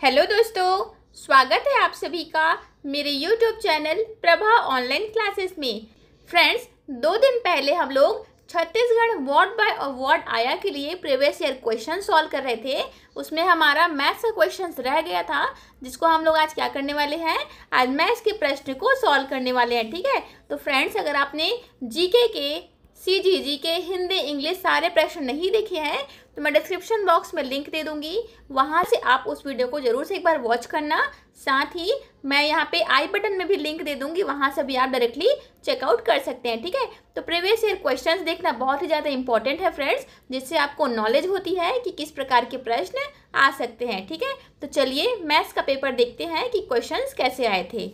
Hello दोस्तों, स्वागत है आप सभी का मेरे YouTube channel Prabha online classes में। फ्रेंड्स, 2 दिन पहले हम लोग छत्तीसगढ़ वर्ड बाय अवार्ड आया के लिए प्रीवियस ईयर क्वेश्चन सॉल्व कर रहे थे। उसमें हमारा मैथ्स का क्वेश्चन रह गया था, जिसको हम लोग आज क्या करने वाले हैं, आज मैथ्स के प्रश्न को सॉल्व करने वाले हैं। ठीक है, तो फ्रेंड्स, अगर आपने जीके के CGG के हिंदी इंग्लिश सारे प्रश्न नहीं देखे हैं तो मैं डिस्क्रिप्शन बॉक्स में लिंक दे दूंगी, वहां से आप उस वीडियो को जरूर से एक बार वॉच करना। साथ ही मैं यहाँ पे आई बटन में भी लिंक दे दूंगी, वहां से भी आप डायरेक्टली चेकआउट कर सकते हैं। ठीक है, तो प्रीवियस ईयर क्वेश्चंस देखना बहुत ही ज़्यादा इंपॉर्टेंट है फ्रेंड्स, जिससे आपको नॉलेज होती है कि किस प्रकार के प्रश्न आ सकते हैं। ठीक है, तो चलिए मैथ्स का पेपर देखते हैं कि क्वेश्चन कैसे आए थे।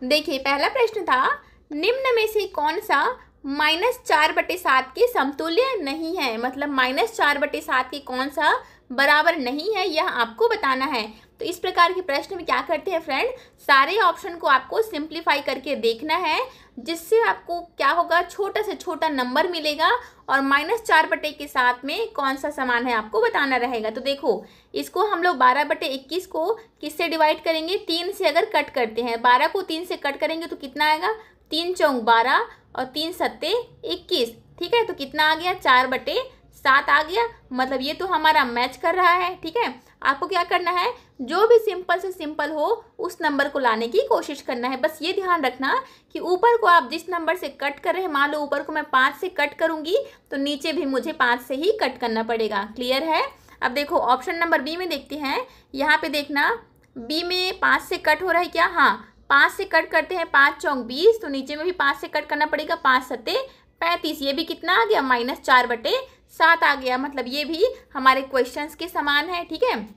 देखिए, पहला प्रश्न था, निम्न में से कौन सा -4/7 के समतुल्य नहीं है। मतलब -4/7 के कौन सा बराबर नहीं है, यह आपको बताना है। तो इस प्रकार के प्रश्न में क्या करते हैं फ्रेंड, सारे ऑप्शन को आपको सिंप्लीफाई करके देखना है, जिससे आपको क्या होगा, छोटा से छोटा नंबर मिलेगा और -4/7 में कौन सा समान है आपको बताना रहेगा। तो देखो, इसको हम लोग 12/21 को किससे डिवाइड करेंगे, 3 से अगर कट करते हैं, 12 को 3 से कट करेंगे तो कितना आएगा, 3 चौक 12 और 3 सत्ते 21। ठीक है, तो कितना आ गया, 4/7 आ गया। मतलब ये तो हमारा मैच कर रहा है। ठीक है, आपको क्या करना है, जो भी सिंपल से सिंपल हो उस नंबर को लाने की कोशिश करना है। बस ये ध्यान रखना कि ऊपर को आप जिस नंबर से कट कर रहे हैं, मान लो ऊपर को मैं 5 से कट करूंगी तो नीचे भी मुझे 5 से ही कट करना पड़ेगा। क्लियर है। अब देखो ऑप्शन नंबर बी में देखते हैं। यहाँ पे देखना, बी में 5 से कट हो रहा है क्या, हाँ 5 से कट करते हैं, 5 चौक 20, तो नीचे में भी 5 से कट करना पड़ेगा, 5 सत्ते 35। ये भी कितना आ गया, -4/7 आ गया। मतलब ये भी हमारे क्वेश्चंस के समान है। ठीक है,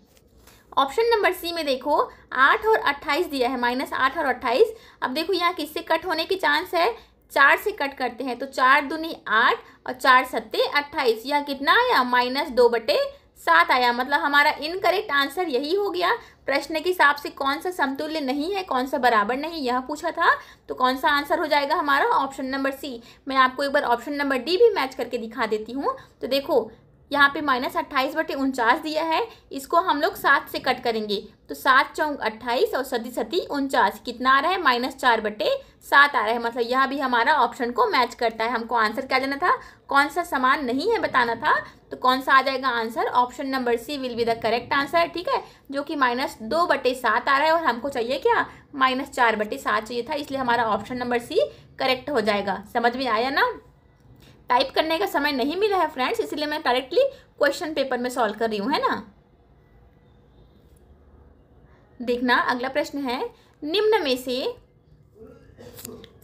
ऑप्शन नंबर सी में देखो, 8 और 28 दिया है, -8 और 28। अब देखो यहाँ किससे कट होने की चांस है, 4 से कट करते हैं, तो 4 दूनी 8 और 4 सत्ते 28। यह कितना आया, -2/7 आया। मतलब हमारा इनकरेक्ट आंसर यही हो गया। प्रश्न के हिसाब से कौन सा समतुल्य नहीं है, कौन सा बराबर नहीं, यह पूछा था, तो कौन सा आंसर हो जाएगा हमारा, ऑप्शन नंबर सी। मैं आपको एक बार ऑप्शन नंबर डी भी मैच करके दिखा देती हूँ। तो देखो यहाँ पे -28/49 दिया है, इसको हम लोग 7 से कट करेंगे, तो 7 चौक 28 और 7 सत्ती 49, कितना आ रहा है, -4/7 आ रहा है। मतलब यह भी हमारा ऑप्शन को मैच करता है। हमको आंसर क्या देना था, कौन सा समान नहीं है बताना था, तो कौन सा आ जाएगा answer, option number C will be the correct answer. ठीक है, जो कि -2/7 आ रहा है और हमको चाहिए क्या, -4/7 चाहिए था, इसलिए हमारा ऑप्शन नंबर सी करेक्ट हो जाएगा। समझ में आया ना। टाइप करने का समय नहीं मिला है फ्रेंड्स, इसलिए मैं डायरेक्टली क्वेश्चन पेपर में सॉल्व कर रही हूँ, है ना। देखना अगला प्रश्न है, निम्न में से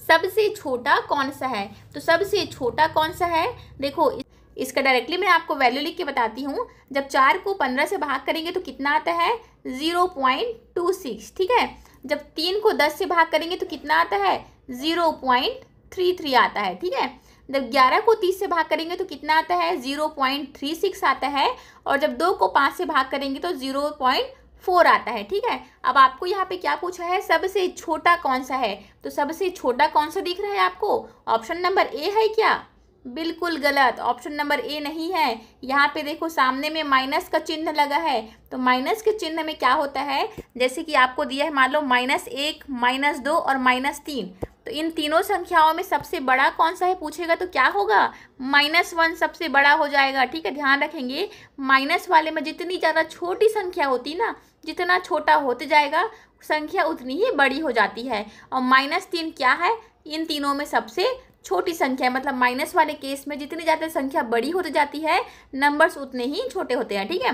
सबसे छोटा कौन सा है। तो सबसे छोटा कौन सा है, देखो इसका डायरेक्टली मैं आपको वैल्यू लिख के बताती हूँ। जब 4 को 15 से भाग करेंगे तो कितना आता है, 0.26। ठीक है, जब 3 को 10 से भाग करेंगे तो कितना आता है, 0.33 आता है। ठीक है, जब 11 को 30 से भाग करेंगे तो कितना आता है, 0.36 आता है। और जब 2 को 5 से भाग करेंगे तो 0.4 आता है। ठीक है, अब आपको यहाँ पे क्या पूछा है, सबसे छोटा कौन सा है। तो सबसे छोटा कौन सा दिख रहा है आपको, ऑप्शन नंबर ए है क्या, बिल्कुल गलत, ऑप्शन नंबर ए नहीं है। यहाँ पे देखो सामने में माइनस का चिन्ह लगा है, तो माइनस के चिन्ह में क्या होता है, जैसे कि आपको दिया है, मान लो -1, -2 और -3, तो इन तीनों संख्याओं में सबसे बड़ा कौन सा है पूछेगा तो क्या होगा, -1 सबसे बड़ा हो जाएगा। ठीक है, ध्यान रखेंगे, माइनस वाले में जितनी ज़्यादा छोटी संख्या होती ना, जितना छोटा होते जाएगा संख्या उतनी ही बड़ी हो जाती है। और -3 क्या है, इन तीनों में सबसे छोटी संख्या है। मतलब माइनस वाले केस में जितनी ज़्यादा संख्या बड़ी होती जाती है, नंबर्स उतने ही छोटे होते हैं। ठीक है,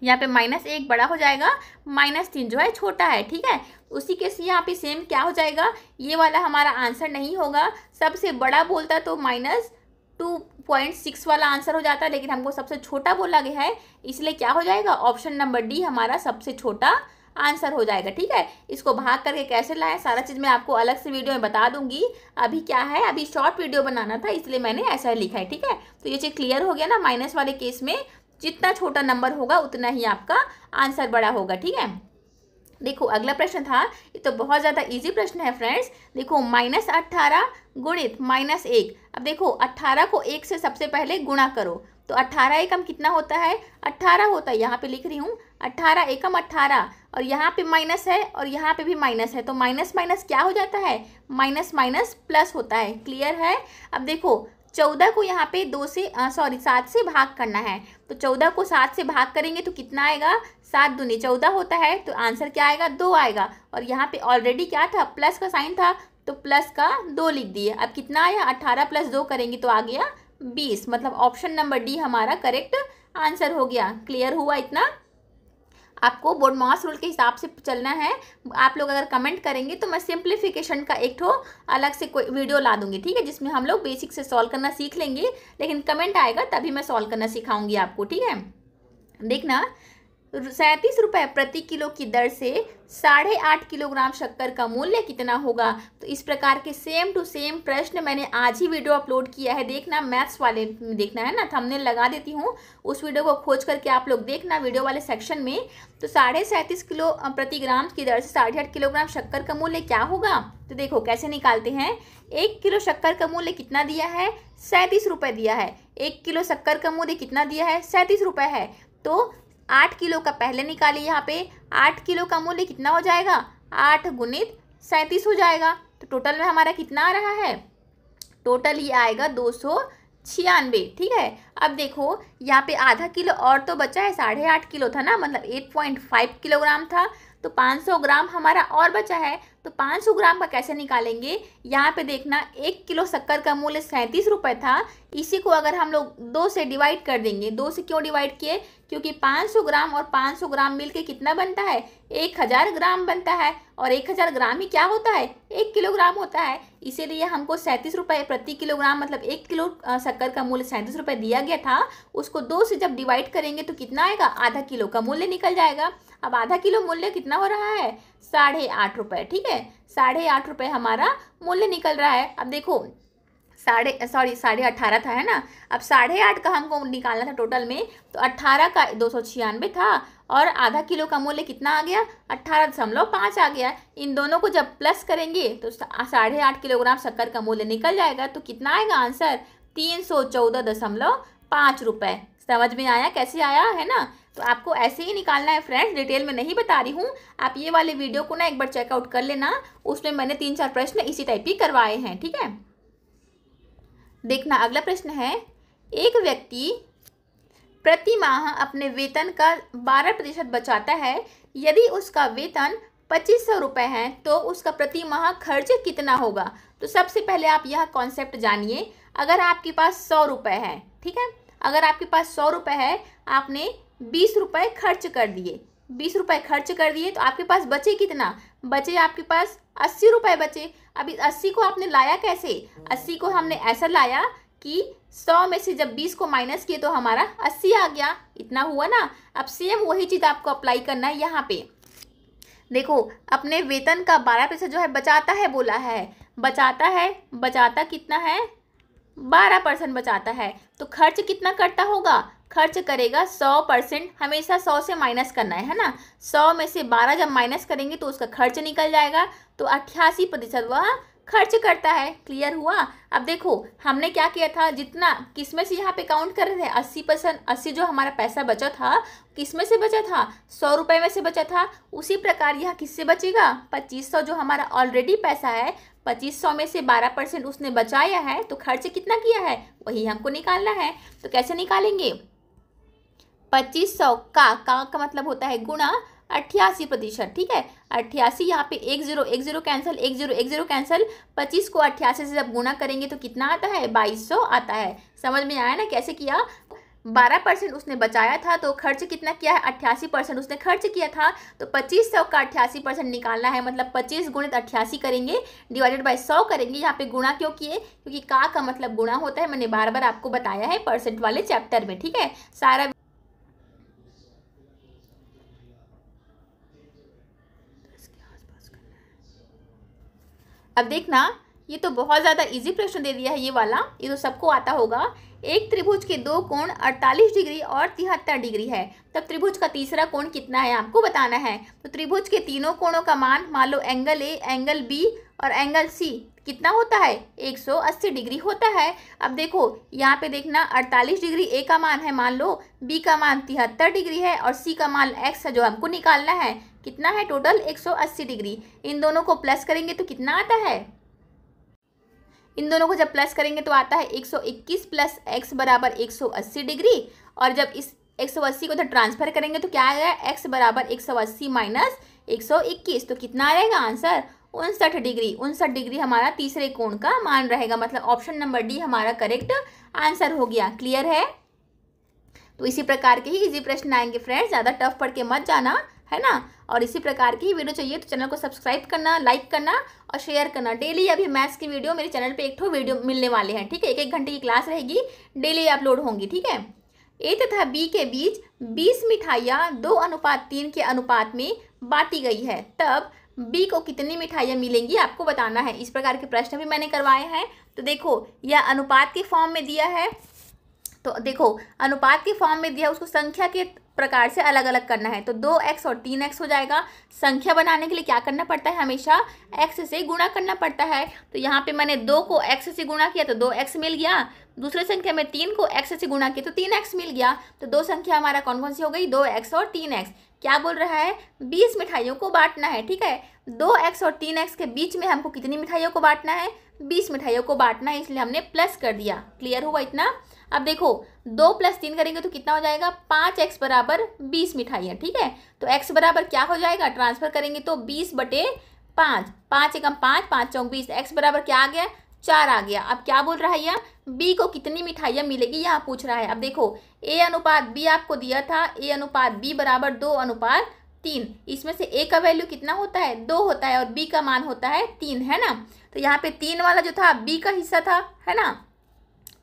यहाँ पे -1 बड़ा हो जाएगा, -3 जो है छोटा है। ठीक है, उसी के से यहाँ पे सेम क्या हो जाएगा, ये वाला हमारा आंसर नहीं होगा। सबसे बड़ा बोलता तो -2.6 वाला आंसर हो जाता है, लेकिन हमको सबसे छोटा बोला गया है, इसलिए क्या हो जाएगा, ऑप्शन नंबर डी हमारा सबसे छोटा आंसर हो जाएगा। ठीक है, इसको भाग करके कैसे लाएं, सारा चीज़ मैं आपको अलग से वीडियो में बता दूंगी। अभी क्या है, अभी शॉर्ट वीडियो बनाना था, इसलिए मैंने ऐसा लिखा है। ठीक है, तो ये चीज़ क्लियर हो गया ना, माइनस वाले केस में जितना छोटा नंबर होगा उतना ही आपका आंसर बड़ा होगा। ठीक है, देखो अगला प्रश्न था, ये तो बहुत ज़्यादा इजी प्रश्न है फ्रेंड्स। देखो -18 गुणित -1। अब देखो 18 को 1 से सबसे पहले गुणा करो, तो 18 एकम कितना होता है, 18 होता है। यहाँ पे लिख रही हूँ 18 एकम 18, और यहाँ पे माइनस है और यहाँ पे भी माइनस है, तो माइनस माइनस क्या हो जाता है, माइनस माइनस प्लस होता है। क्लियर है। अब देखो 14 को यहाँ पे 7 से भाग करना है, तो 14 को 7 से भाग करेंगे तो कितना आएगा, 7 दूनी 14 होता है, तो आंसर क्या आएगा, 2 आएगा। और यहाँ पे ऑलरेडी क्या था, प्लस का साइन था, तो प्लस का 2 लिख दिए। अब कितना आया, 18 प्लस 2 करेंगे तो आ गया 20, मतलब ऑप्शन नंबर डी हमारा करेक्ट आंसर हो गया। क्लियर हुआ इतना। आपको बोर्ड मास रूल के हिसाब से चलना है। आप लोग अगर कमेंट करेंगे तो मैं सिंप्लीफिकेशन का एक ठो अलग से कोई वीडियो ला दूंगी, ठीक है, जिसमें हम लोग बेसिक से सॉल्व करना सीख लेंगे, लेकिन कमेंट आएगा तभी मैं सॉल्व करना सिखाऊंगी आपको, ठीक है। देखना 37 रुपये प्रति किलो की दर से 8.5 किलोग्राम शक्कर का मूल्य कितना होगा। तो इस प्रकार के सेम टू सेम प्रश्न मैंने आज ही वीडियो अपलोड किया है, देखना मैथ्स वाले में देखना है ना, थंबनेल लगा देती हूँ, उस वीडियो को खोज करके आप लोग देखना वीडियो वाले सेक्शन में। तो 37.5 किलो प्रति ग्राम की दर से 8.5 किलोग्राम शक्कर का मूल्य क्या होगा। तो देखो कैसे निकालते हैं। 1 किलो शक्कर का मूल्य कितना दिया है, 37 रुपये दिया है। 1 किलो शक्कर का मूल्य कितना दिया है, 37 रुपये है। तो 8 किलो का पहले निकालिए, यहाँ पे 8 किलो का मूल्य कितना हो जाएगा, 8 गुणित 37 हो जाएगा। तो टोटल में हमारा कितना आ रहा है, टोटल ये आएगा 296, ठीक है। अब देखो यहाँ पे आधा किलो और तो बचा है, 8.5 किलो था ना, मतलब 8.5 किलोग्राम था, तो 500 ग्राम हमारा और बचा है। तो 500 ग्राम का कैसे निकालेंगे, यहाँ पे देखना 1 किलो शक्कर का मूल्य 37 रुपये था, इसी को अगर हम लोग 2 से डिवाइड कर देंगे। 2 से क्यों डिवाइड किए, क्योंकि 500 ग्राम और 500 ग्राम मिलके कितना बनता है, 1000 ग्राम बनता है, और 1000 ग्राम ही क्या होता है, 1 किलोग्राम होता है। इसीलिए हमको 37 रुपये प्रति किलोग्राम, मतलब 1 किलो शक्कर का मूल्य 37 रुपये दिया गया था, उसको 2 से जब डिवाइड करेंगे तो कितना आएगा, आधा किलो का मूल्य निकल जाएगा। अब आधा किलो मूल्य कितना हो रहा है, 8.5 रुपये, ठीक है, 8.5 रुपये हमारा मूल्य निकल रहा है। अब देखो 18.5 था, है ना, अब 8.5 का हमको निकालना था टोटल में, तो 18 का 296 था, और आधा किलो का मूल्य कितना आ गया, 18.5 आ गया। इन दोनों को जब प्लस करेंगे तो 8.5 किलोग्राम शक्कर का मूल्य निकल जाएगा। तो कितना आएगा आंसर, 314.5 रुपये। समझ में आया कैसे आया, है ना। तो आपको ऐसे ही निकालना है फ्रेंड्स, डिटेल में नहीं बता रही हूँ, आप ये वाले वीडियो को ना एक बार चेकआउट कर लेना, उसमें मैंने 3-4 प्रश्न इसी टाइप की करवाए हैं, ठीक है। देखना अगला प्रश्न है, एक व्यक्ति प्रति माह अपने वेतन का 12% बचाता है, यदि उसका वेतन 2500 रुपये है तो उसका प्रति माह खर्च कितना होगा। तो सबसे पहले आप यह कॉन्सेप्ट जानिए, अगर आपके पास 100 रुपये है, ठीक है, अगर आपके पास 100 रुपये है, आपने 20 रुपये खर्च कर दिए, 20 रुपये खर्च कर दिए, तो आपके पास बचे कितना, बचे आपके पास 80 रुपये बचे। अभी 80 को आपने लाया कैसे, 80 को हमने ऐसा लाया कि 100 में से जब 20 को माइनस किए तो हमारा 80 आ गया, इतना हुआ ना। अब सेम वही चीज़ आपको अप्लाई करना है यहाँ पे। देखो अपने वेतन का 12% जो है बचाता है, बोला है बचाता है, बचाता कितना है, 12% बचाता है, तो खर्च कितना करता होगा, खर्च करेगा 100%, हमेशा 100 से माइनस करना है ना, 100 में से 12 जब माइनस करेंगे तो उसका खर्च निकल जाएगा, तो 88% वह खर्च करता है। क्लियर हुआ। अब देखो हमने क्या किया था, जितना किसमें से यहाँ पे काउंट कर रहे थे, 80%, 80 जो हमारा पैसा बचा था किसमें से बचा था, 100 रुपये में से बचा था। उसी प्रकार यहाँ किससे बचेगा, 2500 जो हमारा ऑलरेडी पैसा है, 2500 में से 12% उसने बचाया है, तो खर्च कितना किया है वही हमको निकालना है। तो कैसे निकालेंगे, 2500 का मतलब होता है गुणा 88%, ठीक है, 88, यहाँ पे 1 0 कैंसिल, 1 0 कैंसिल, 25 को 88 से जब गुणा करेंगे तो कितना आता है, 2200 आता है। समझ में आया ना कैसे किया। 12% उसने बचाया था, तो खर्च कितना किया है, 88% उसने खर्च किया था, तो 2500 का 88% निकालना है, मतलब 25 गुणित 88 करेंगे, डिवाइडेड बाय 100 करेंगे। यहाँ पे गुणा क्यों किए, क्योंकि का मतलब गुणा होता है, मैंने बार बार आपको बताया है परसेंट वाले चैप्टर में, ठीक है। सारा अब देखना, ये तो बहुत ज़्यादा इजी प्रश्न दे दिया है ये वाला, ये तो सबको आता होगा। एक त्रिभुज के 2 कोण 48 डिग्री और 73 डिग्री है, तब त्रिभुज का तीसरा कोण कितना है आपको बताना है। तो त्रिभुज के तीनों कोणों का मान लो एंगल ए, एंगल बी और एंगल सी कितना होता है 180 डिग्री होता है। अब देखो यहाँ पे देखना 48 डिग्री ए का मान है मान लो, बी का मान 73 डिग्री है और सी का मान एक्स है जो हमको निकालना है, कितना है टोटल 180 डिग्री। इन दोनों को प्लस करेंगे तो कितना आता है, इन दोनों को जब प्लस करेंगे तो आता है 121 प्लस एक्स बराबर 180 डिग्री। और जब इस 180 को जब ट्रांसफर करेंगे तो क्या आएगा, एक्स बराबर 180 माइनस 121, तो कितना आएगा आंसर 59 डिग्री। 59 डिग्री हमारा तीसरे कोण का मान रहेगा, मतलब ऑप्शन नंबर डी हमारा करेक्ट आंसर हो गया। क्लियर है। तो इसी प्रकार के ही इजी प्रश्न आएंगे फ्रेंड्स, ज़्यादा टफ पढ़ के मत जाना, है ना। और इसी प्रकार की वीडियो चाहिए तो चैनल को सब्सक्राइब करना, लाइक करना और शेयर करना। डेली अभी मैथ्स की वीडियो मेरे चैनल पे एक वीडियो मिलने वाले हैं, ठीक है। 1-1 घंटे की क्लास रहेगी, डेली अपलोड होंगी, ठीक है। ए तथा बी के बीच 20 मिठाइयाँ 2:3 के अनुपात में बांटी गई है, तब बी को कितनी मिठाइयाँ मिलेंगी आपको बताना है। इस प्रकार के प्रश्न भी मैंने करवाए हैं। तो देखो यह अनुपात के फॉर्म में दिया है, तो देखो अनुपात के फॉर्म में दिया, उसको संख्या के प्रकार से अलग अलग करना है। तो 2x और 3x हो जाएगा। संख्या बनाने के लिए क्या करना पड़ता है, हमेशा x से गुणा करना पड़ता है। तो यहाँ पे मैंने 2 को x से गुणा किया तो 2x मिल गया, दूसरे संख्या में 3 को x से गुणा किया तो 3x मिल गया। तो दो संख्या हमारा कौन कौन सी हो गई, 2x और 3x। क्या बोल रहा है, 20 मिठाइयों को बांटना है, ठीक है। 2x और 3x के बीच में हमको कितनी मिठाइयों को बांटना है, 20 मिठाइयों को बांटना है, इसलिए हमने प्लस कर दिया। क्लियर हुआ इतना। अब देखो 2 + 3 करेंगे तो कितना हो जाएगा, 5x बराबर 20 मिठाइयाँ, ठीक है। तो x बराबर क्या हो जाएगा, ट्रांसफर करेंगे तो 20/5, 5 एकम 5, 5 चौक 20, x बराबर क्या आ गया, 4 आ गया। अब क्या बोल रहा है यह, b को कितनी मिठाइयाँ मिलेगी यहाँ पूछ रहा है। अब देखो a अनुपात b आपको दिया था, a अनुपात b बराबर 2:3। इसमें से a का वैल्यू कितना होता है, 2 होता है और b का मान होता है 3, है ना। तो यहाँ पे 3 वाला जो था b का हिस्सा था, है ना।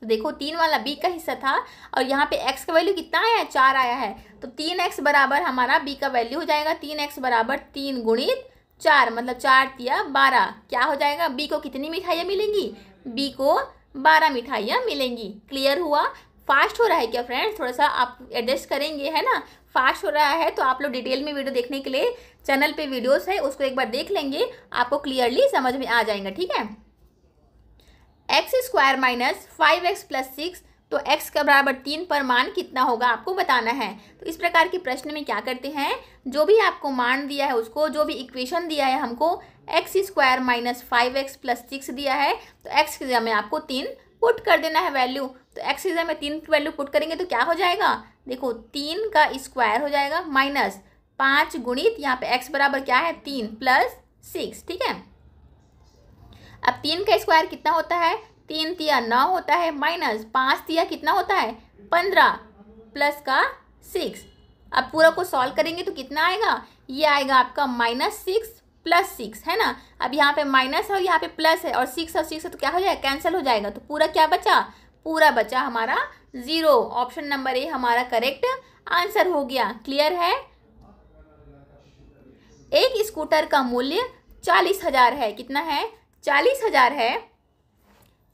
तो देखो 3 वाला b का हिस्सा था और यहाँ पे x का वैल्यू कितना आया है, 4 आया है। तो 3x बराबर हमारा b का वैल्यू हो जाएगा, 3x बराबर 3 गुणित 4, मतलब 4 तिया 12। क्या हो जाएगा, b को कितनी मिठाइयाँ मिलेंगी, b को 12 मिठाइयाँ मिलेंगी। क्लियर हुआ। फास्ट हो रहा है क्या फ्रेंड्स, थोड़ा सा आप एडजस्ट करेंगे, है ना। फास्ट हो रहा है तो आप लोग डिटेल में वीडियो देखने के लिए चैनल पे वीडियोस है, उसको एक बार देख लेंगे, आपको क्लियरली समझ में आ जाएगा, ठीक है। x² माइनस 5x + 6, तो x का बराबर 3 पर मान कितना होगा आपको बताना है। तो इस प्रकार के प्रश्न में क्या करते हैं, जो भी आपको मान दिया है उसको, जो भी इक्वेशन दिया है हमको, x² माइनस 5x + 6 दिया है, तो x की जगह में आपको 3 पुट कर देना है वैल्यू। तो x की जगह में 3 की वैल्यू पुट करेंगे तो क्या हो जाएगा, देखो 3 का स्क्वायर हो जाएगा माइनस 5 गुणित, यहाँ पे x बराबर क्या है 3 + 6, ठीक है। अब 3 का स्क्वायर कितना होता है, 3 तिया 9 होता है, माइनस 5 तिया कितना होता है 15 प्लस का 6। अब पूरा को सॉल्व करेंगे तो कितना आएगा, ये आएगा आपका -6 + 6, है ना। अब यहाँ पे माइनस है और यहाँ पे प्लस है और 6 और 6 है तो क्या हो जाएगा, कैंसिल हो जाएगा। तो पूरा क्या बचा, पूरा बचा हमारा 0। ऑप्शन नंबर ए हमारा करेक्ट आंसर हो गया। क्लियर है। एक स्कूटर का मूल्य 40,000 है, कितना है 40,000 है।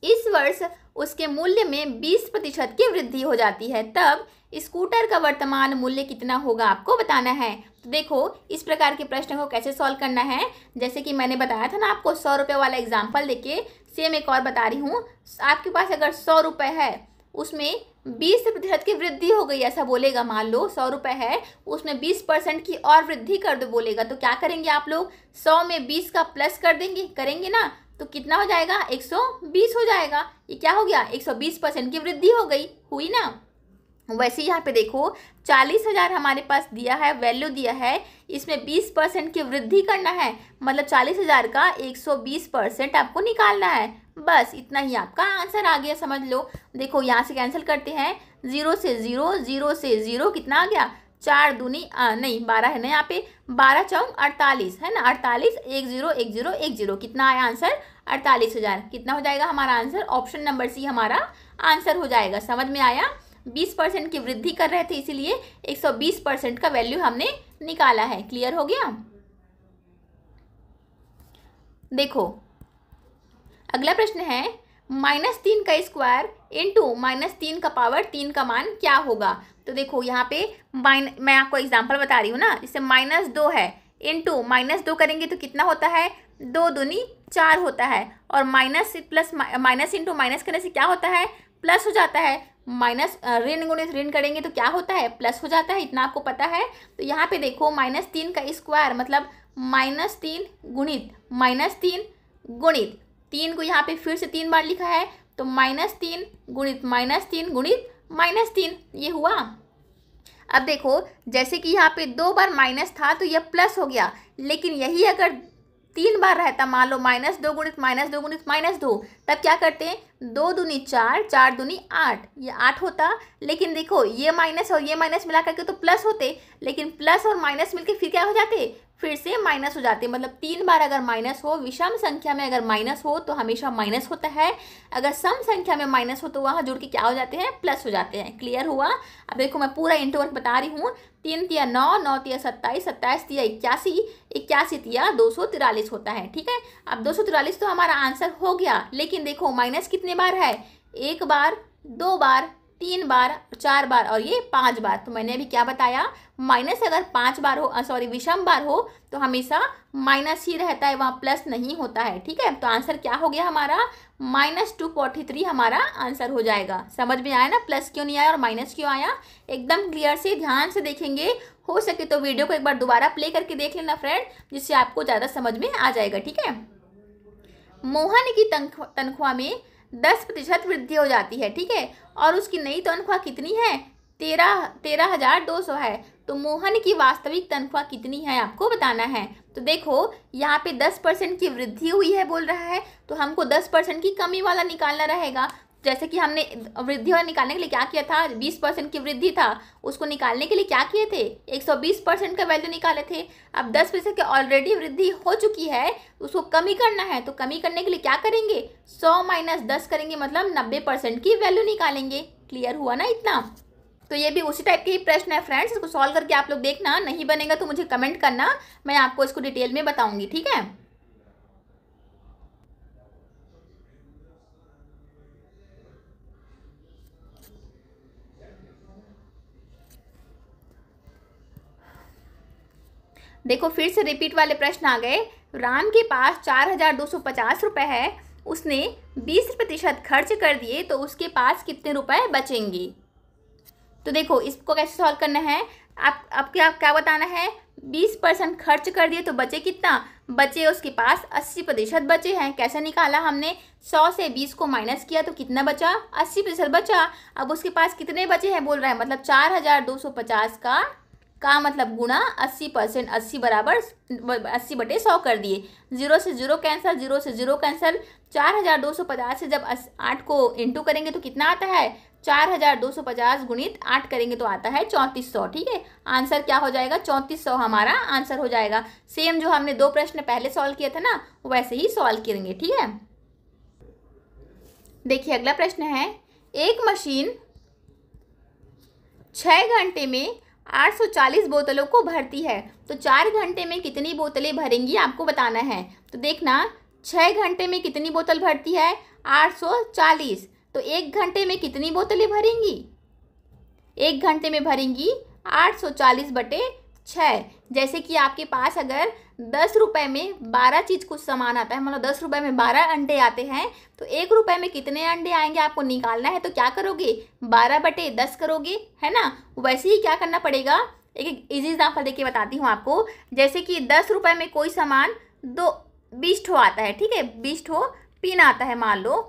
इस वर्ष उसके मूल्य में 20% की वृद्धि हो जाती है, तब स्कूटर का वर्तमान मूल्य कितना होगा आपको बताना है। तो देखो इस प्रकार के प्रश्न को कैसे सॉल्व करना है, जैसे कि मैंने बताया था ना आपको 100 रुपये वाला एग्जाम्पल लेके, सेम एक और बता रही हूँ। आपके पास अगर 100 रुपये है, उसमें 20% की वृद्धि हो गई ऐसा बोलेगा, मान लो 100 रुपये है, उसमें 20% की और वृद्धि कर दो बोलेगा, तो क्या करेंगे आप लोग, 100 में 20 का प्लस कर देंगे, करेंगे ना, तो कितना हो जाएगा 120 हो जाएगा। ये क्या हो गया, 120% की वृद्धि हो गई, हुई ना। वैसे यहाँ पे देखो 40,000 हमारे पास दिया है, वैल्यू दिया है, इसमें 20% की वृद्धि करना है, मतलब 40,000 का 120% आपको निकालना है। बस इतना ही आपका आंसर आ गया, समझ लो। देखो यहाँ से कैंसिल करते हैं, 0 से 0, 0 से 0, कितना आ गया 4 दूनी नहीं 12 है ना, यहाँ पे 12 चौक 48 है ना, 48, 1 0 1 0 1 0, कितना आया आंसर 48,000। कितना हो जाएगा हमारा आंसर, ऑप्शन नंबर सी हमारा आंसर हो जाएगा। समझ में आया। 20% की वृद्धि कर रहे थे, इसीलिए 120% का वैल्यू हमने निकाला है। क्लियर हो गया। देखो अगला प्रश्न है, -3 का स्क्वायर इंटू -3 का पावर 3 का मान क्या होगा। तो देखो यहाँ पे मैं आपको एग्जांपल बता रही हूँ ना, इससे -2 है, इंटू -2 करेंगे तो कितना होता है 2 दूनी 4 होता है, और minus plus minus into minus करने से क्या होता है, प्लस हो जाता है। माइनस ऋण गुणित ऋण करेंगे तो क्या होता है, प्लस हो जाता है, इतना आपको पता है। तो यहाँ पे देखो -3 का स्क्वायर मतलब -3 गुणित -3 गुणित 3 को यहाँ पे फिर से 3 बार लिखा है, तो -3 गुणित -3 गुणित -3, ये हुआ। अब देखो जैसे कि यहाँ पे 2 बार माइनस था तो यह प्लस हो गया, लेकिन यही अगर 3 बार रहता, मान लो -2 गुणित -2 गुणित -2, तब क्या करते हैं, 2 दूनी 4, 4 दूनी 8, ये 8 होता। लेकिन देखो ये माइनस और ये माइनस मिला करके तो प्लस होते, लेकिन प्लस और माइनस मिलके फिर क्या हो जाते, फिर से माइनस हो जाते। मतलब 3 बार अगर माइनस हो, विषम संख्या में अगर माइनस हो तो हमेशा माइनस होता है, अगर सम संख्या में माइनस हो तो वहाँ जुड़ के क्या हो जाते हैं, प्लस हो जाते हैं। क्लियर हुआ। अब देखो मैं पूरा इंटू वर्क बता रही हूँ। 3 तिया 9, 9 तिया 27, 27 तिया 81, 81 तिया 243 होता है। ठीक है, अब 243 तो हमारा आंसर हो गया, लेकिन देखो माइनस कितने बार है, 1 बार, 2 बार, 3 बार, 4 बार और ये 5 बार। तो मैंने अभी क्या बताया, माइनस अगर 5 बार हो, सॉरी विषम बार हो तो हमेशा माइनस ही रहता है, वहाँ प्लस नहीं होता है। ठीक है, तो आंसर क्या हो गया हमारा, -243 हमारा आंसर हो जाएगा। समझ में आया ना, प्लस क्यों नहीं आया और माइनस क्यों आया, एकदम क्लियर से ध्यान से देखेंगे। हो सके तो वीडियो को एक बार दोबारा प्ले करके देख लेना फ्रेंड, जिससे आपको ज़्यादा समझ में आ जाएगा। ठीक है, मोहन की तनख्वाह में 10% वृद्धि हो जाती है। ठीक है, और उसकी नई तनख्वाह कितनी है, 13,200 है। तो मोहन की वास्तविक तनख्वाह कितनी है आपको बताना है। तो देखो यहाँ पे 10% की वृद्धि हुई है बोल रहा है, तो हमको 10% की कमी वाला निकालना रहेगा। जैसे कि हमने वृद्धि वाला निकालने के लिए क्या किया था, 20% की वृद्धि था, उसको निकालने के लिए क्या किए थे, 120% का वैल्यू निकाले थे। अब 10% की ऑलरेडी वृद्धि हो चुकी है, उसको कमी करना है, तो कमी करने के लिए क्या करेंगे, 100 - 10 करेंगे, मतलब 90% की वैल्यू निकालेंगे। क्लियर हुआ ना इतना। तो ये भी उसी टाइप के ही प्रश्न है फ्रेंड्स, इसको सॉल्व करके आप लोग देखना, नहीं बनेगा तो मुझे कमेंट करना, मैं आपको इसको डिटेल में बताऊंगी। ठीक है, देखो फिर से रिपीट वाले प्रश्न आ गए। राम के पास 4,250 रुपये है, उसने 20% खर्च कर दिए, तो उसके पास कितने रुपए बचेंगे। तो देखो इसको कैसे सॉल्व करना है, आपके आप क्या बताना है, 20% खर्च कर दिए तो बचे कितना, बचे उसके पास 80% बचे हैं। कैसे निकाला हमने, 100 से 20 को माइनस किया तो कितना बचा, 80% बचा। अब उसके पास कितने बचे हैं बोल रहा है, मतलब 4,250 का मतलब गुणा 80%, 80 बराबर 80/100 कर दिए। 0 से 0 कैंसिल, 0 से 0 कैंसिल। 4,250 से जब 8 को इंटू करेंगे तो कितना आता है, 4,250 गुणित 8 करेंगे तो आता है 3400। ठीक है, आंसर क्या हो जाएगा, 3400 हमारा आंसर हो जाएगा। सेम जो हमने 2 प्रश्न पहले सॉल्व किया था ना, वैसे ही सॉल्व करेंगे। ठीक है, देखिए अगला प्रश्न है, एक मशीन 6 घंटे में 840 बोतलों को भरती है, तो 4 घंटे में कितनी बोतलें भरेंगी आपको बताना है। तो देखना 6 घंटे में कितनी बोतल भरती है, 840, तो 1 घंटे में कितनी बोतलें भरेंगी, 1 घंटे में भरेंगी 840/6। जैसे कि आपके पास अगर 10 रुपये में 12 चीज़ कुछ सामान आता है, मतलब 10 रुपये में 12 अंडे आते हैं, तो 1 रुपये में कितने अंडे आएंगे आपको निकालना है। तो क्या करोगे, 12/10 करोगे, है ना। वैसे ही क्या करना पड़ेगा, एक इजी एग्जाम्पल देके बताती हूँ आपको। जैसे कि 10 रुपये में कोई सामान 20 ठो आता है, ठीक है, 20 ठो पिन आता है मान लो,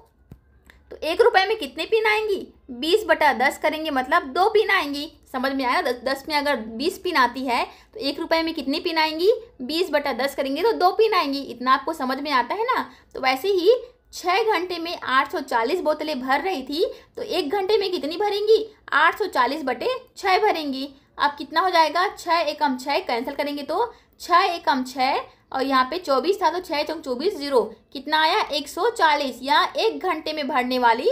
तो 1 रुपये में कितने पिन आएंगी, 20/10 करेंगे मतलब 2 पिन आएंगी। समझ में आया ना, 10 में अगर 20 पिन आती है तो 1 रुपये में कितनी पिन आएंगी, 20/10 करेंगे तो 2 पिन आएंगी। इतना आपको समझ में आता है ना। तो वैसे ही 6 घंटे में 840 बोतलें भर रही थी, तो 1 घंटे में कितनी भरेंगी, 840/6 भरेंगी। अब कितना हो जाएगा, 6 एकम 6 कैंसिल करेंगे तो 6 एकम 6, और यहाँ पे 24 था तो 6 चौक 24, 0, कितना आया 140। या 1 घंटे में भरने वाली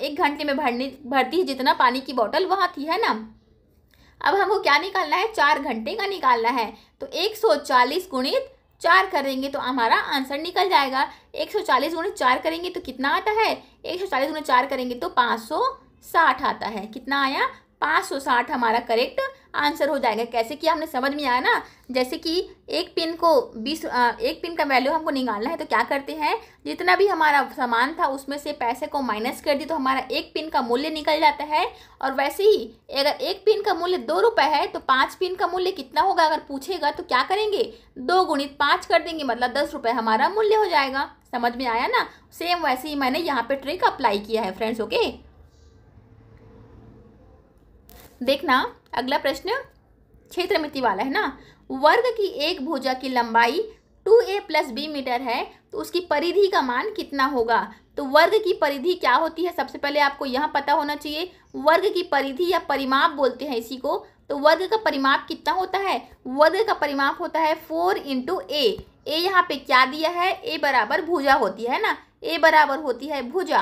1 घंटे में भरती है जितना पानी की बोतल वहाँ थी, है ना। अब हमको क्या निकालना है, 4 घंटे का निकालना है, तो 140 गुणित 4 करेंगे तो हमारा आंसर निकल जाएगा। 140 गुणित 4 करेंगे तो कितना आता है, 140 गुणित 4 करेंगे तो 560 आता है। कितना आया, 560 हमारा करेक्ट आंसर हो जाएगा। कैसे किया हमने समझ में आया ना। जैसे कि एक पिन को 20 एक पिन का वैल्यू हमको निकालना है तो क्या करते हैं, जितना भी हमारा सामान था उसमें से पैसे को माइनस कर दी तो हमारा एक पिन का मूल्य निकल जाता है। और वैसे ही अगर एक पिन का मूल्य 2 रुपये है तो 5 पिन का मूल्य कितना होगा अगर पूछेगा तो क्या करेंगे, 2 गुणित 5 कर देंगे, मतलब 10 रुपये हमारा मूल्य हो जाएगा। समझ में आया ना। सेम वैसे ही मैंने यहाँ पे ट्रिक अप्लाई किया है फ्रेंड्स। ओके, देखना अगला प्रश्न क्षेत्रमिति वाला है ना। वर्ग की एक भुजा की लंबाई 2a + b मीटर है तो उसकी परिधि का मान कितना होगा। तो वर्ग की परिधि क्या होती है, सबसे पहले आपको यह पता होना चाहिए। वर्ग की परिधि या परिमाप बोलते हैं इसी को। तो वर्ग का परिमाप कितना होता है, वर्ग का परिमाप होता है 4 × a। a यहाँ पे क्या दिया है, a बराबर भुजा होती है ना, a बराबर होती है भुजा।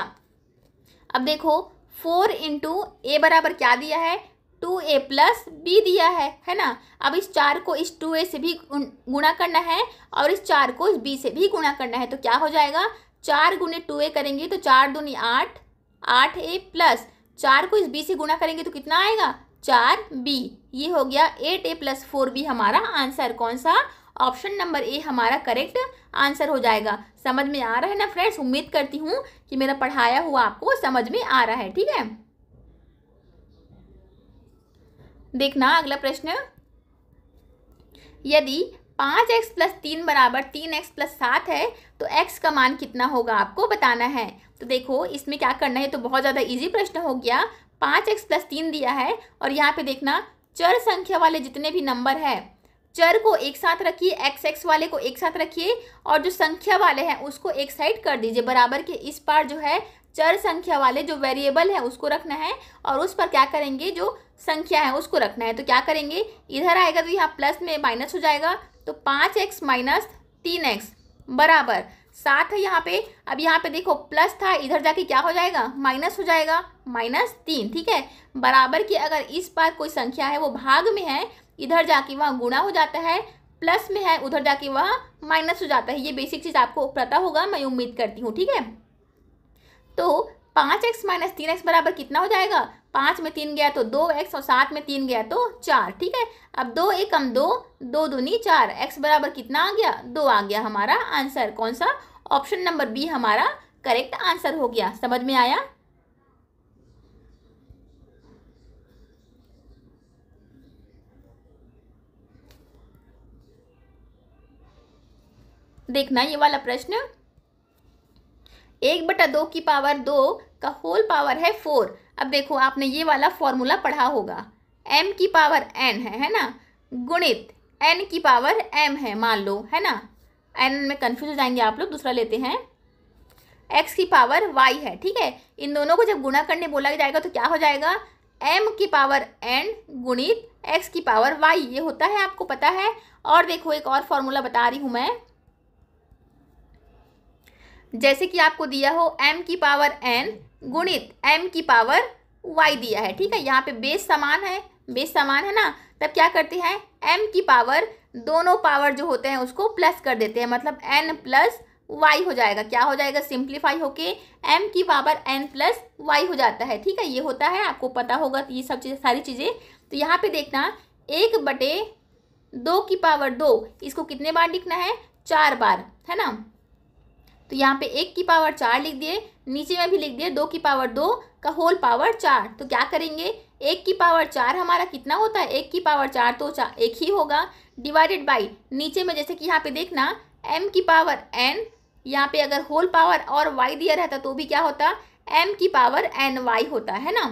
अब देखो 4 × a बराबर क्या दिया है, 2a + b दिया है ना। अब इस 4 को इस 2a से भी गुणा करना है और इस 4 को इस b से भी गुणा करना है। तो क्या हो जाएगा, 4 × 2a करेंगे तो 4 दूनी 8, 8a प्लस 4 को इस b से गुणा करेंगे तो कितना आएगा, 4b। ये हो गया 8a + 4b हमारा आंसर। कौन सा, ऑप्शन नंबर ए हमारा करेक्ट आंसर हो जाएगा। समझ में आ रहा है ना फ्रेंड्स। उम्मीद करती हूँ कि मेरा पढ़ाया हुआ आपको समझ में आ रहा है। ठीक है, देखना अगला प्रश्न। यदि 5x + 3 = 3x + 7 है तो x का मान कितना होगा आपको बताना है। तो देखो इसमें क्या करना है, तो बहुत ज़्यादा इजी प्रश्न हो गया। 5x + 3 दिया है और यहाँ पे देखना चर संख्या वाले जितने भी नंबर है चर को एक साथ रखिए, x वाले को एक साथ रखिए और जो संख्या वाले हैं उसको एक साइड कर दीजिए। बराबर के इस पार जो है चर संख्या वाले जो वेरिएबल है उसको रखना है और उस पर क्या करेंगे, जो संख्या है उसको रखना है। तो क्या करेंगे, इधर आएगा तो यहाँ प्लस में माइनस हो जाएगा। तो 5x - 3x बराबर 7 है यहाँ पे। अब यहाँ पे देखो प्लस था, इधर जाके क्या हो जाएगा, माइनस हो जाएगा, -3। ठीक है, बराबर की अगर इस बार कोई संख्या है वो भाग में है, इधर जाके वहाँ गुणा हो जाता है, प्लस में है उधर जाके वहाँ माइनस हो जाता है। ये बेसिक चीज़ आपको पता होगा, मैं उम्मीद करती हूँ। ठीक है, तो 5x - 3x बराबर कितना हो जाएगा, 5 में 3 गया तो 2x और 7 में 3 गया तो 4। ठीक है, अब 2 × 1 = 2, 2 दूनी 4, x बराबर कितना आ गया, 2 आ गया हमारा आंसर। कौन सा, ऑप्शन नंबर बी हमारा करेक्ट आंसर हो गया। समझ में आया। देखना ये वाला प्रश्न, 1/2 की पावर 2 का होल पावर है 4। अब देखो आपने ये वाला फॉर्मूला पढ़ा होगा, m की पावर n है ना, गुणित n की पावर m है मान लो, है ना। n में कंफ्यूज हो जाएंगे आप लोग, दूसरा लेते हैं। x की पावर y है। ठीक है, इन दोनों को जब गुणा करने बोला जाएगा तो क्या हो जाएगा, m की पावर n गुणित x की पावर y, ये होता है, आपको पता है। और देखो एक और फॉर्मूला बता रही हूँ मैं, जैसे कि आपको दिया हो m की पावर n गुणित m की पावर y दिया है। ठीक है, यहाँ पे बेस समान है, बेस समान है ना, तब क्या करते हैं, m की पावर दोनों पावर जो होते हैं उसको प्लस कर देते हैं, मतलब n + y हो जाएगा। क्या हो जाएगा, सिंप्लीफाई होके m की पावर n + y हो जाता है। ठीक है, ये होता है, आपको पता होगा ये सब चीज़ें, सारी चीज़ें। तो यहाँ पे देखना 1/2 की पावर 2, इसको कितने बार लिखना है, 4 बार, है ना। तो यहाँ पे 1 की पावर 4 लिख दिए, नीचे में भी लिख दिए 2 की पावर 2 का होल पावर 4। तो क्या करेंगे, 1 की पावर 4 हमारा कितना होता है, 1 की पावर 4 तो 1 ही होगा, डिवाइडेड बाई नीचे में जैसे कि यहाँ पे देखना m की पावर n, यहाँ पे अगर होल पावर और y दिया रहता तो भी क्या होता, m की पावर ny होता है ना।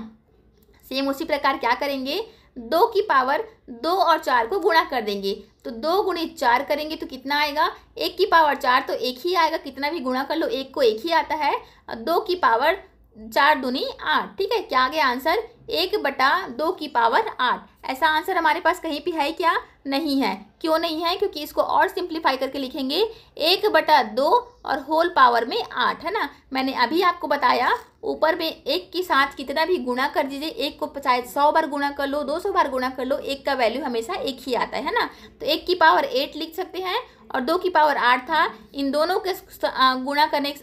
सेम उसी प्रकार क्या करेंगे, 2 की पावर 2 और 4 को गुणा कर देंगे, तो 2 × 4 करेंगे तो कितना आएगा, 1 की पावर 4 तो 1 ही आएगा, कितना भी गुणा कर लो 1 को 1 ही आता है। 2 की पावर 4 दूनी 8। ठीक है, क्या आ गया आंसर, 1/2 की पावर 8। ऐसा आंसर हमारे पास कहीं भी है क्या, नहीं है। क्यों नहीं है, क्योंकि इसको और सिंप्लीफाई करके लिखेंगे 1/2 और होल पावर में 8, है ना। मैंने अभी आपको बताया ऊपर में 1 के साथ कितना भी गुणा कर दीजिए, 1 को चाहे 100 बार गुणा कर लो, 200 बार गुणा कर लो, 1 का वैल्यू हमेशा 1 ही आता है ना। तो 1 की पावर 8 लिख सकते हैं और 2 की पावर 8 था, इन दोनों के गुणा करने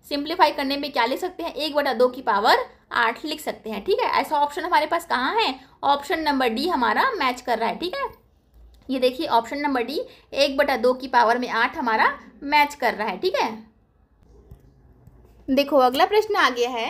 सिंप्लीफाई करने में क्या लिख सकते हैं, 1/2 की पावर 8 लिख सकते हैं। ठीक है, ऐसा ऑप्शन हमारे पास कहाँ है, ऑप्शन नंबर डी हमारा मैच कर रहा है। ठीक है, ये देखिए ऑप्शन नंबर डी 1/2 की पावर में 8 हमारा मैच कर रहा है। ठीक है, देखो अगला प्रश्न आ गया है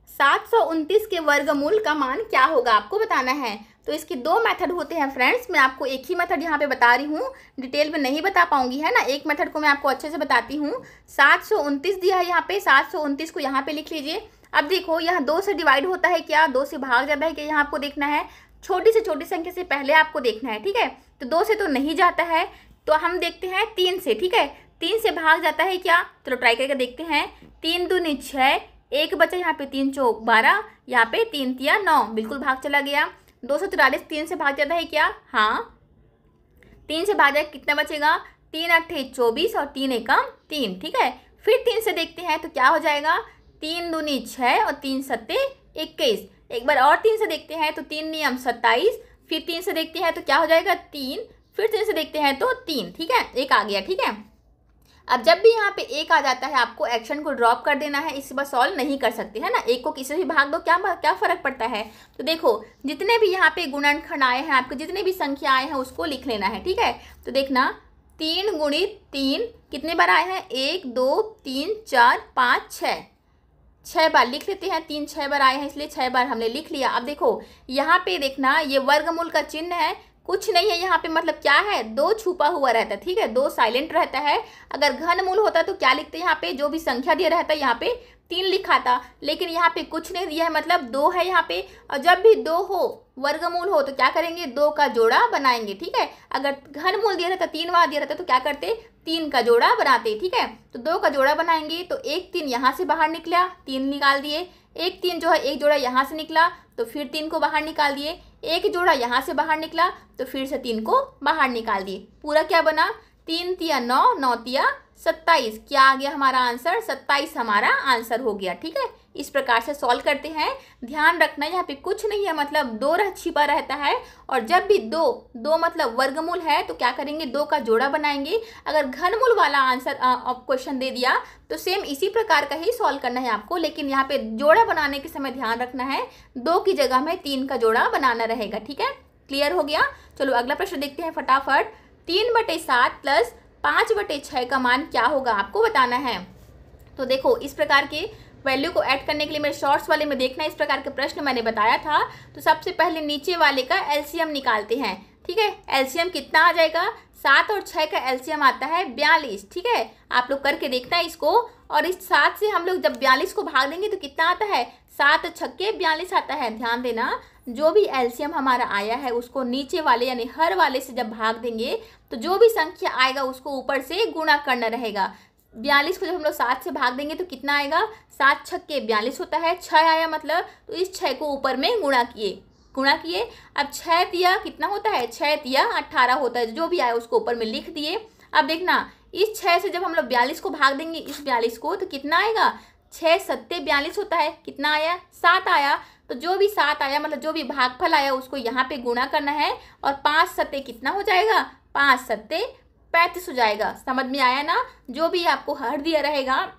729 के वर्गमूल का मान क्या होगा, आपको बताना है। तो इसके दो मेथड होते हैं फ्रेंड्स, मैं आपको एक ही मेथड यहाँ पे बता रही हूँ, डिटेल में नहीं बता पाऊंगी, है ना। एक मेथड को मैं आपको अच्छे से बताती हूँ। 729 दिया है यहाँ पे, 729 को यहाँ पे लिख लीजिए। अब देखो यहाँ 2 से डिवाइड होता है क्या, 2 से भाग जाता है क्या, यहाँ आपको देखना है। छोटी से छोटी संख्या से पहले आपको देखना है। ठीक है, तो 2 से तो नहीं जाता है, तो हम देखते हैं 3 से। ठीक है, 3 से भाग जाता है क्या, चलो ट्राई करके देखते हैं। 3 दूनी 6, एक बचा यहाँ पे 3 चौक 12, यहाँ पे 3 तिया 9, बिल्कुल भाग चला गया। 244 3 से भाग जाता है क्या, हाँ 3 से भाग जाए कितना बचेगा, 3 8 24 और 3 1 3। ठीक है, फिर 3 से देखते हैं तो क्या हो जाएगा, 3 दूनी 6 और 3 7 21। एक बार और 3 से देखते हैं तो 3 नियम 27, फिर 3 से देखते हैं तो क्या हो जाएगा 3, फिर 3 से देखते हैं तो 3। ठीक है, एक आ गया। ठीक है, अब जब भी यहाँ पे एक आ जाता है आपको एक्शन को ड्रॉप कर देना है, इस बार सॉल्व नहीं कर सकते, है ना। एक को किसी भी भाग दो, क्या फर्क पड़ता है। तो देखो जितने भी यहाँ पे गुणनखंड आए हैं आपको, जितने भी संख्या आए हैं उसको लिख लेना है। ठीक है, तो देखना 3 गुणित 3 कितने बार आए हैं, 1 2 3 4 5 6 बार लिख लेते हैं। 3 6 बार आए हैं इसलिए 6 बार हमने लिख लिया। अब देखो यहाँ पे देखना, ये वर्गमूल का चिन्ह है, कुछ नहीं है यहाँ पे, मतलब क्या है, 2 छुपा हुआ रहता है। ठीक है, 2 साइलेंट रहता है। अगर घनमूल होता तो क्या लिखते हैं, यहाँ पे जो भी संख्या दिया रहता है यहाँ पे 3 लिखा था, लेकिन यहाँ पे कुछ नहीं दिया है, मतलब 2 है यहाँ पे। और जब भी 2 हो, वर्गमूल हो, तो क्या करेंगे, 2 का जोड़ा बनाएंगे। ठीक है, अगर घनमूल दिया रहता, 3 बार दिया रहता तो क्या करते, 3 का जोड़ा बनाते। ठीक है, तो 2 का जोड़ा बनाएंगे तो एक 3 यहाँ से बाहर निकला, 3 निकाल दिए। एक 3 जो है एक जोड़ा यहाँ से निकला तो फिर 3 को बाहर निकाल दिए। एक जोड़ा यहाँ से बाहर निकला तो फिर से 3 को बाहर निकाल दिए। पूरा क्या बना, 3 तिया 9, 9 तिया 27। क्या आ गया हमारा आंसर, 27 हमारा आंसर हो गया। ठीक है, इस प्रकार से सॉल्व करते हैं। ध्यान रखना यहाँ पे कुछ नहीं है, मतलब 2 छिपा रहता है। और जब भी 2 मतलब वर्गमूल है तो क्या करेंगे, 2 का जोड़ा बनाएंगे। अगर घनमूल वाला आंसर क्वेश्चन दे दिया तो सेम इसी प्रकार का ही सॉल्व करना है आपको, लेकिन यहाँ पे जोड़ा बनाने के समय ध्यान रखना है 2 की जगह में 3 का जोड़ा बनाना रहेगा। ठीक है, क्लियर हो गया। चलो अगला प्रश्न देखते हैं फटाफट। 3/7 प्लस 5/6 का मान क्या होगा, आपको बताना है। तो देखो इस प्रकार के वैल्यू को ऐड करने के लिए मेरे शॉर्ट्स वाले में देखना, इस प्रकार के प्रश्न मैंने बताया था। तो सबसे पहले नीचे वाले का एलसीएम निकालते हैं। ठीक है, एलसीएम कितना आ जाएगा, 7 और 6 का एलसीएम आता है 42। ठीक है, आप लोग करके देखना है इसको। और इस 7 से हम लोग जब 42 को भाग देंगे तो कितना आता है, 7 छक्के 42 आता है। ध्यान देना, जो भी एलसीएम हमारा आया है उसको नीचे वाले यानी हर वाले से जब भाग देंगे तो जो भी संख्या आएगा उसको ऊपर से गुणा करना रहेगा। 42 को जब हम लोग 7 से भाग देंगे तो कितना आएगा, 7 छक्के 42 होता है। 6 आया मतलब, तो इस 6 को ऊपर में गुणा किए। अब 6 तिया कितना होता है, 6 तिया 18 होता है। जो भी आया उसको ऊपर में लिख दिए। अब देखना इस 6 से जब हम लोग 42 को भाग देंगे, इस 42 को, तो कितना आएगा, 6 7 42 होता है। कितना आया, 7 आया। तो जो भी 7 आया मतलब जो भी भागफल आया उसको यहाँ पे गुणा करना है। और 5 7 कितना हो जाएगा, 5 7 35 हो जाएगा। समझ में आया ना। जो भी आपको हर दिया रहेगा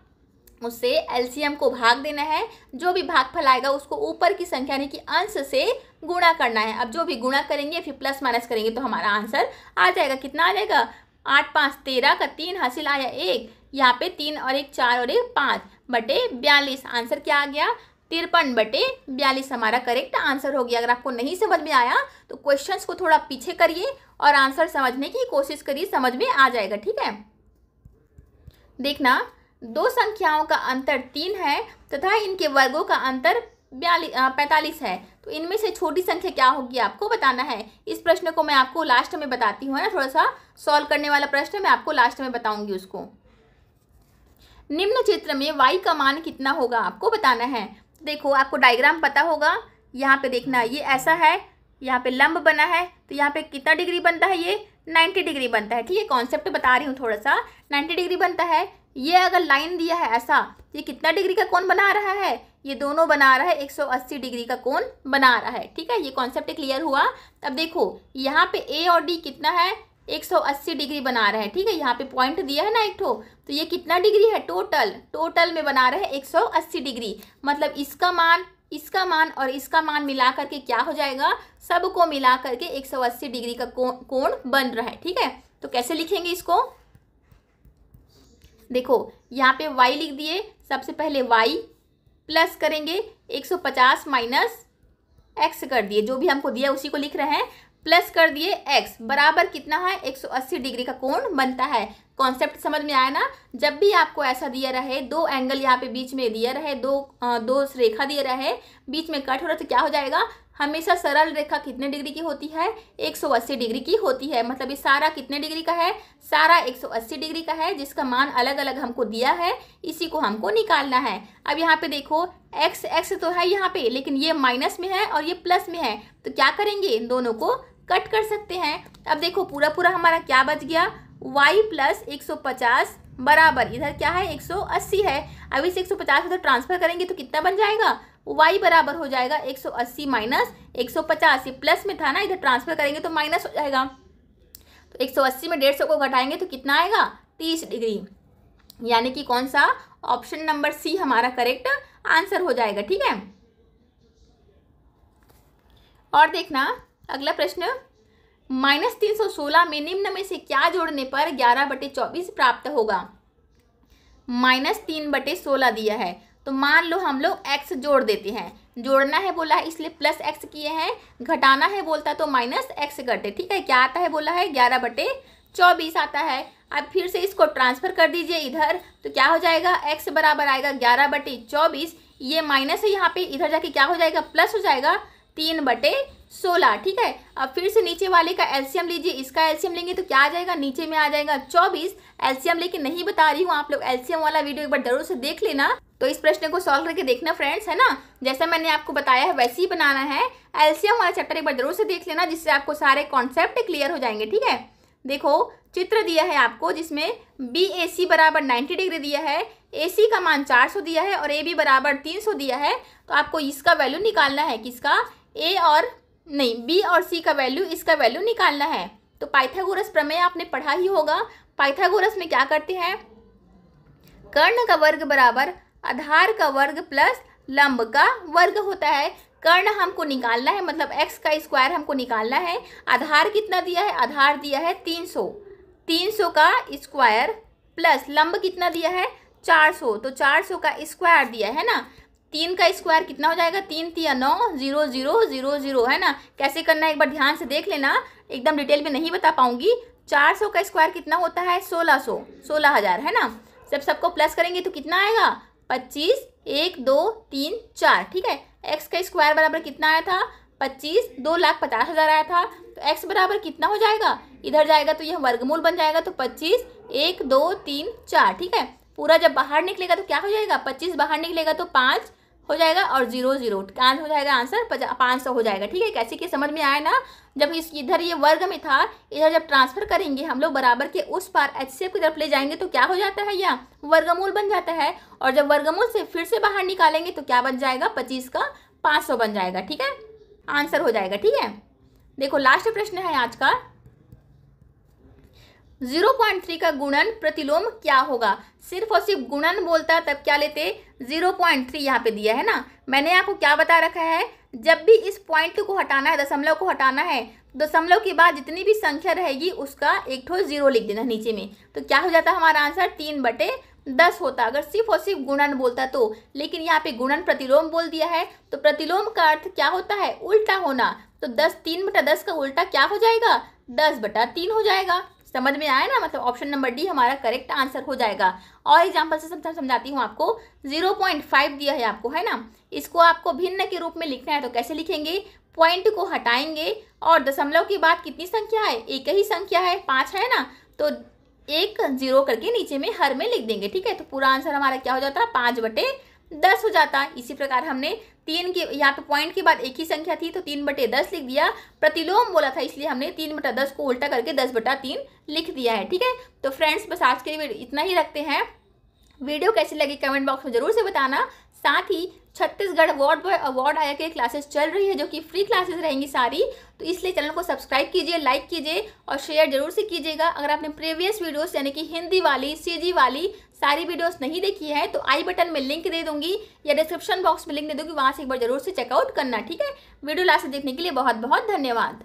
उससे एलसीएम को भाग देना है, जो भी भागफल आएगा उसको ऊपर की संख्या यानी कि अंश से गुणा करना है। अब जो भी गुणा करेंगे फिर प्लस माइनस करेंगे तो हमारा आंसर आ जाएगा। कितना आ जाएगा, 8 5 13 का 3 हासिल आया 1, यहाँ पे 3 और 1 4 और 1 5/42। आंसर क्या आ गया, 53/42 हमारा करेक्ट आंसर हो गया। अगर आपको नहीं समझ में आया तो क्वेश्चंस को थोड़ा पीछे करिए और आंसर समझने की कोशिश करिए, समझ में आ जाएगा। ठीक है, देखना 2 संख्याओं का अंतर 3 है तथा इनके वर्गों का अंतर 45 है, तो इनमें से छोटी संख्या क्या होगी आपको बताना है। इस प्रश्न को मैं आपको लास्ट में बताती हूँ ना, थोड़ा सा सॉल्व करने वाला प्रश्न मैं आपको लास्ट में बताऊंगी उसको। निम्न चित्र में y का मान कितना होगा आपको बताना है। देखो आपको डायग्राम पता होगा, यहाँ पे देखना ये ऐसा है, यहाँ पे लंब बना है, तो यहाँ पे कितना डिग्री बनता है, ये 90 डिग्री बनता है। ठीक है, कॉन्सेप्ट बता रही हूँ थोड़ा सा, 90 डिग्री बनता है। ये अगर लाइन दिया है ऐसा, ये कितना डिग्री का कोण बना रहा है, ये दोनों बना रहा है 180 डिग्री का कोण बना रहा है। ठीक है, ये कॉन्सेप्ट क्लियर हुआ। अब देखो यहाँ पे ए और डी कितना है, 180 डिग्री बना रहे हैं। ठीक है, यहाँ पे पॉइंट दिया है ना एक ठो, तो ये कितना डिग्री है, टोटल में बना रहे हैं 180 डिग्री। मतलब इसका मान इसका मान और इसका मान मिला करके क्या हो जाएगा, सबको मिला करके 180 डिग्री का कोण बन रहा है। ठीक है, तो कैसे लिखेंगे इसको, देखो यहाँ पे y लिख दिए, सबसे पहले y प्लस करेंगे 150 माइनस x कर दिए, जो भी हमको दिया उसी को लिख रहे हैं, प्लस कर दिए x बराबर कितना है 180 डिग्री का कोण बनता है। कॉन्सेप्ट समझ में आया ना। जब भी आपको ऐसा दिया रहे, दो एंगल यहाँ पे बीच में दिया रहे, दो रेखा दिया रहे, बीच में कट हो रहा, तो क्या हो जाएगा, हमेशा सरल रेखा कितने डिग्री की होती है, 180 डिग्री की होती है। मतलब ये सारा कितने डिग्री का है, सारा 180 डिग्री का है, जिसका मान अलग अलग हमको दिया है, इसी को हमको निकालना है। अब यहाँ पे देखो x तो है यहाँ पे, लेकिन ये माइनस में है और ये प्लस में है, तो क्या करेंगे, इन दोनों को कट कर सकते हैं। अब देखो पूरा पूरा हमारा क्या बच गया, y प्लस 150 बराबर इधर क्या है 180 है। अब इस 150 इधर ट्रांसफर करेंगे तो कितना बन जाएगा, y बराबर हो जाएगा 180 माइनस 150, ये प्लस में था ना, इधर ट्रांसफर करेंगे तो माइनस हो जाएगा। तो 180 में 150 को घटाएंगे तो कितना आएगा 30 डिग्री, यानी कि कौन सा, ऑप्शन नंबर सी हमारा करेक्ट आंसर हो जाएगा। ठीक है, और देखना अगला प्रश्न, -316 में निम्न में से क्या जोड़ने पर 11/24 प्राप्त होगा। -3/16 दिया है, तो मान लो हम लोग x जोड़ देते हैं, जोड़ना है बोला है इसलिए प्लस x किए हैं, घटाना है बोलता तो माइनस x करते। ठीक है, क्या आता है बोला है 11/24 आता है। अब फिर से इसको ट्रांसफर कर दीजिए इधर, तो क्या हो जाएगा, x बराबर आएगा 11/24, ये माइनस है यहाँ पे, इधर जाके क्या हो जाएगा, प्लस हो जाएगा 3/16। ठीक है, अब फिर से नीचे वाले का एलसीएम लीजिए, इसका एलसीएम लेंगे तो क्या आ जाएगा, नीचे में आ जाएगा 24। एलसीएम लेके नहीं बता रही हूँ, आप लोग एलसीएम वाला वीडियो एक बार जरूर से देख लेना। तो इस प्रश्न को सॉल्व करके देखना फ्रेंड्स, है ना, जैसा मैंने आपको बताया है वैसे ही बनाना है। एलसीएम वाला चैप्टर एक बार जरूर से देख लेना, जिससे आपको सारे कॉन्सेप्ट क्लियर हो जाएंगे। ठीक है, देखो चित्र दिया है आपको, जिसमें BAC बराबर 90 डिग्री दिया है, AC का मान 400 दिया है और AB बराबर 300 दिया है। तो आपको इसका वैल्यू निकालना है, किसका, B और C का वैल्यू, इसका वैल्यू निकालना है। तो पाइथागोरस प्रमेय आपने पढ़ा ही होगा। पाइथागोरस में क्या करते हैं, कर्ण का वर्ग बराबर आधार का वर्ग प्लस लंब का वर्ग होता है। कर्ण हमको निकालना है, मतलब x का स्क्वायर हमको निकालना है। आधार कितना दिया है, आधार दिया है 300 का स्क्वायर प्लस लंब कितना दिया है 400, तो 400 का स्क्वायर दिया है ना। 3 का स्क्वायर कितना हो जाएगा, 3 × 9 0 0 0 0, है ना। कैसे करना है एक बार ध्यान से देख लेना, एकदम डिटेल में नहीं बता पाऊंगी। 400 का स्क्वायर कितना होता है 16,000, है ना। जब सबको प्लस करेंगे तो कितना आएगा 25, 1 2 3 4। ठीक है, x का स्क्वायर बराबर कितना आया था 25, 2,50,000 आया था। तो x बराबर कितना हो जाएगा, इधर जाएगा तो यह वर्गमूल बन जाएगा, तो 25, 1 2 3 4। ठीक है, पूरा जब बाहर निकलेगा तो क्या हो जाएगा, 25 बाहर निकलेगा तो 5 हो जाएगा और 0 0 क्या हो जाएगा आंसर 500 हो जाएगा। ठीक है, कैसे कि समझ में आया ना। जब इस इधर ये वर्ग में था, इधर जब ट्रांसफर करेंगे हम लोग बराबर के उस पार HCF की तरफ ले जाएंगे तो क्या हो जाता है, यहाँ वर्गमूल बन जाता है। और जब वर्गमूल से फिर से बाहर निकालेंगे तो क्या बन जाएगा, 25 का 500 बन जाएगा। ठीक है, आंसर हो जाएगा। ठीक है, देखो लास्ट प्रश्न है आज का, 0.3 का गुणन प्रतिलोम क्या होगा। सिर्फ और सिर्फ गुणन बोलता तब क्या लेते, 0.3 यहाँ पे दिया है ना। मैंने आपको क्या बता रखा है, जब भी इस पॉइंट को हटाना है, दशमलव को हटाना है, दशमलव के बाद जितनी भी संख्या रहेगी उसका एक ठो 0 लिख देना नीचे में। तो क्या हो जाता हमारा आंसर 3/10 होता, अगर सिर्फ और सिर्फ गुणन बोलता तो। लेकिन यहाँ पे गुणन प्रतिलोम बोल दिया है, तो प्रतिलोम का अर्थ क्या होता है, उल्टा होना। तो 3/10 का उल्टा क्या हो जाएगा, 10/3 हो जाएगा। समझ में आया ना, मतलब ऑप्शन नंबर डी हमारा करेक्ट आंसर हो जाएगा। और एग्जांपल से समझाती हूँ आपको, 0.5 दिया है आपको, है ना। इसको आपको भिन्न के रूप में लिखना है, तो कैसे लिखेंगे, पॉइंट को हटाएंगे और दशमलव के बाद कितनी संख्या है, एक ही संख्या है 5 है ना, तो 1 0 करके नीचे में हर में लिख देंगे। ठीक है, तो पूरा आंसर हमारा क्या हो जाता है 5/10 हो जाता। इसी प्रकार हमने 3 के यहाँ पे पॉइंट के बाद एक ही संख्या थी तो 3/10 लिख दिया। प्रतिलोम बोला था इसलिए हमने 3/10 को उल्टा करके 10/3 लिख दिया है। ठीक है, तो फ्रेंड्स बस आज के लिए इतना ही रखते हैं। वीडियो कैसी लगी कमेंट बॉक्स में जरूर से बताना। साथ ही छत्तीसगढ़ वार्ड बॉय अवार्ड आया के क्लासेस चल रही है जो कि फ्री क्लासेस रहेंगी सारी। तो इसलिए चैनल को सब्सक्राइब कीजिए, लाइक कीजिए और शेयर जरूर से कीजिएगा। अगर आपने प्रीवियस वीडियोस यानी कि हिंदी वाली, सीजी वाली सारी वीडियोस नहीं देखी है तो आई बटन में लिंक दे दूंगी या डिस्क्रिप्शन बॉक्स में लिंक दे दूंगी, वहां से एक बार जरूर से चेकआउट करना, ठीक है। वीडियो लास्ट देखने के लिए बहुत बहुत धन्यवाद।